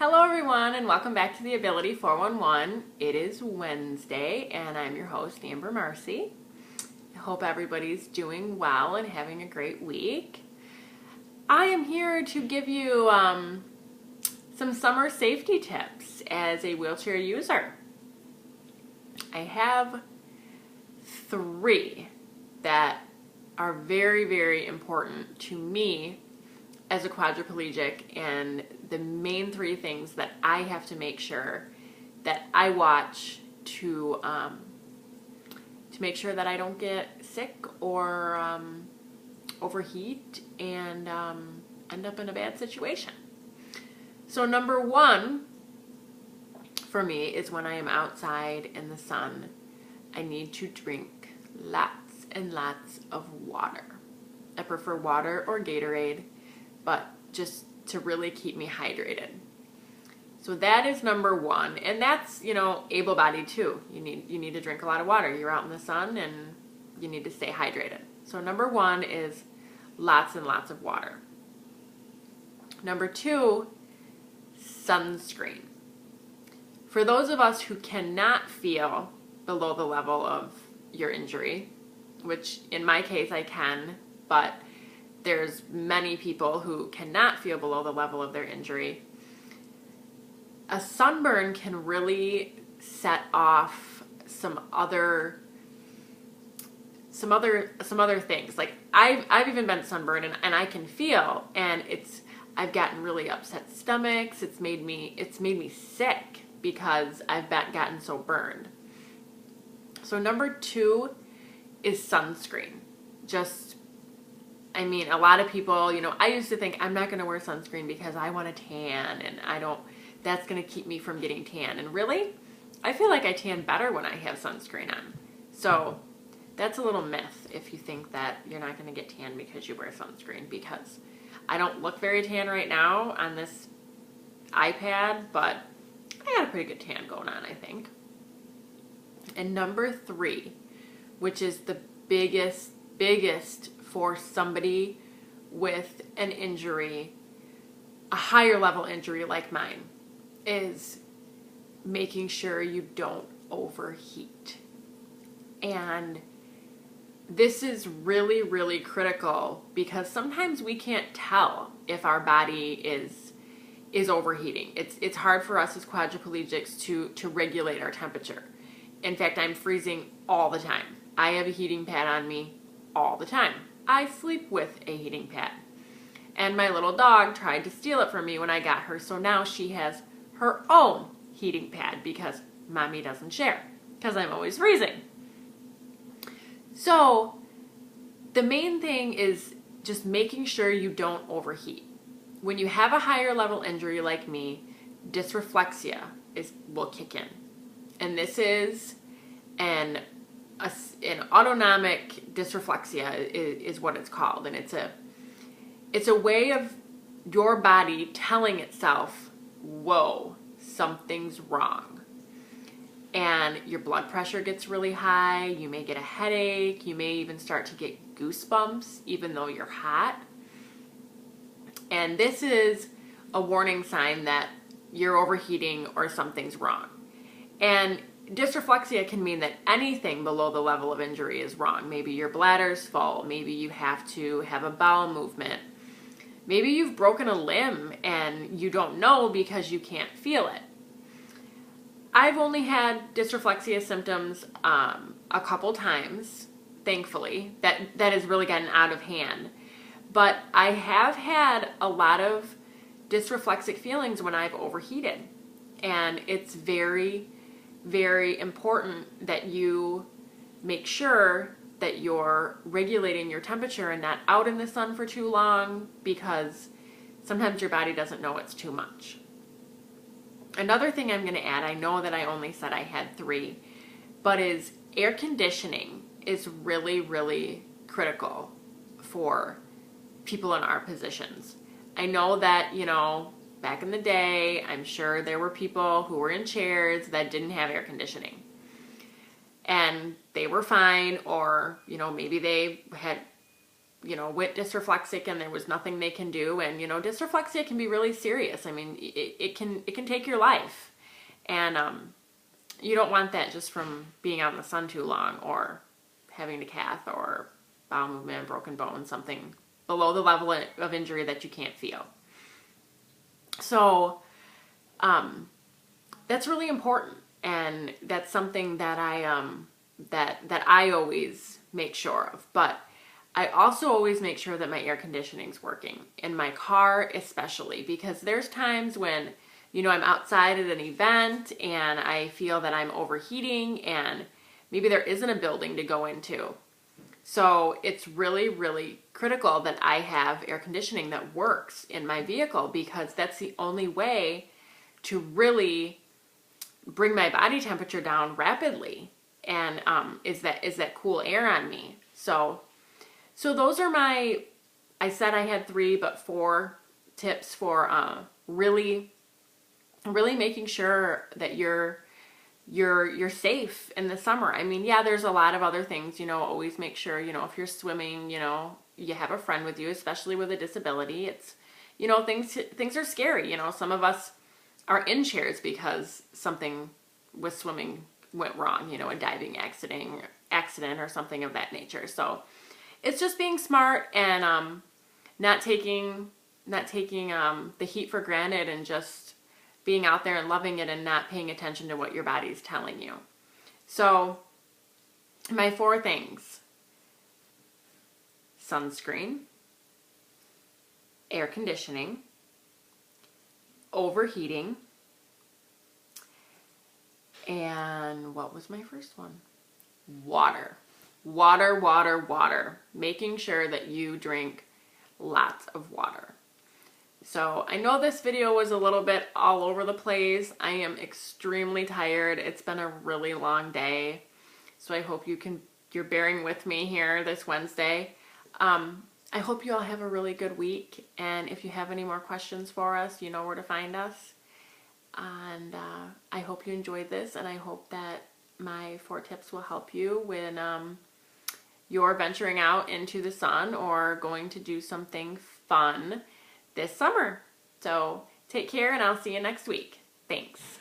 Hello everyone and welcome back to the Ability 411. It is Wednesday and I'm your host Amber Marcy. I hope everybody's doing well and having a great week. I am here to give you some summer safety tips as a wheelchair user. I have 3 that are very, very important to me as a quadriplegic, and the main 3 things that I have to make sure that I watch to make sure that I don't get sick or overheat and end up in a bad situation. So number 1 for me is when I am outside in the sun, I need to drink lots and lots of water. I prefer water or Gatorade, but just to really keep me hydrated. So that is number 1, and that's, able-bodied too. You need to drink a lot of water. You're out in the sun and you need to stay hydrated. So number 1 is lots and lots of water. Number 2, sunscreen. For those of us who cannot feel below the level of your injury, which in my case I can, but there's many people who cannot feel below the level of their injury. A sunburn can really set off some other things. Like I've even been sunburned and I can feel, and I've gotten really upset stomachs. It's made me sick because I've gotten so burned. So number 2 is sunscreen. A lot of people, I used to think I'm not going to wear sunscreen because I want to tan and that's going to keep me from getting tan. And really, I feel like I tan better when I have sunscreen on. So that's a little myth if you think that you're not going to get tan because you wear sunscreen, because I don't look very tan right now on this iPad, but I got a pretty good tan going on, I think. And number 3, which is the biggest for somebody with an injury, a higher level injury like mine, is making sure you don't overheat. And this is really, really critical because sometimes we can't tell if our body is overheating. It's hard for us as quadriplegics to regulate our temperature. In fact, I'm freezing all the time. I have a heating pad on me all the time. I sleep with a heating pad. And my little dog tried to steal it from me when I got her, so now she has her own heating pad because mommy doesn't share, because I'm always freezing. So the main thing is just making sure you don't overheat. When you have a higher level injury like me, dysreflexia will kick in. And this is an autonomic dysreflexia is what it's called, and it's a way of your body telling itself, whoa, something's wrong. And your blood pressure gets really high, you may get a headache, you may even start to get goosebumps even though you're hot. And this is a warning sign that you're overheating or something's wrong. And dysreflexia can mean that anything below the level of injury is wrong. Maybe your bladder's full. Maybe you have to have a bowel movement. Maybe you've broken a limb and you don't know because you can't feel it. I've only had dysreflexia symptoms a couple times, thankfully. That has really gotten out of hand. But I have had a lot of dysreflexic feelings when I've overheated. And it's very, very important that you make sure that you're regulating your temperature and not out in the sun for too long, because sometimes your body doesn't know it's too much. Another thing I'm going to add, I know that I only said I had 3, but is air conditioning is really, really critical for people in our positions. I know that, back in the day, I'm sure there were people who were in chairs that didn't have air conditioning. And they were fine, or, maybe they had went dysreflexic and there was nothing they can do. And, dysreflexia can be really serious. I mean, it can take your life. And you don't want that just from being out in the sun too long or having a cath or bowel movement, broken bone, something below the level of injury that you can't feel. So that's really important. And that's something that I always make sure of. But I also always make sure that my air conditioning's working, in my car especially, because there's times when, I'm outside at an event and I feel that I'm overheating and maybe there isn't a building to go into. So it's really, really critical that I have air conditioning that works in my vehicle, because that's the only way to really bring my body temperature down rapidly, and is that cool air on me. So those are I said I had 3, but 4 tips for really making sure that you're safe in the summer. I mean, yeah, there's a lot of other things, always make sure, if you're swimming, you have a friend with you, especially with a disability. It's, things are scary. Some of us are in chairs because something with swimming went wrong, a diving accident or something of that nature. So it's just being smart and not taking the heat for granted, and just being out there and loving it and not paying attention to what your body's telling you. So my 4 things: sunscreen, air conditioning, overheating, and what was my first one? Water. Water. Making sure that you drink lots of water. So I know this video was a little bit all over the place. I am extremely tired. It's been a really long day. So I hope you're bearing with me here this Wednesday. I hope you all have a really good week. And if you have any more questions for us, you know where to find us. And I hope you enjoyed this, and I hope that my 4 tips will help you when you're venturing out into the sun or going to do something fun this summer. So take care, and I'll see you next week. Thanks.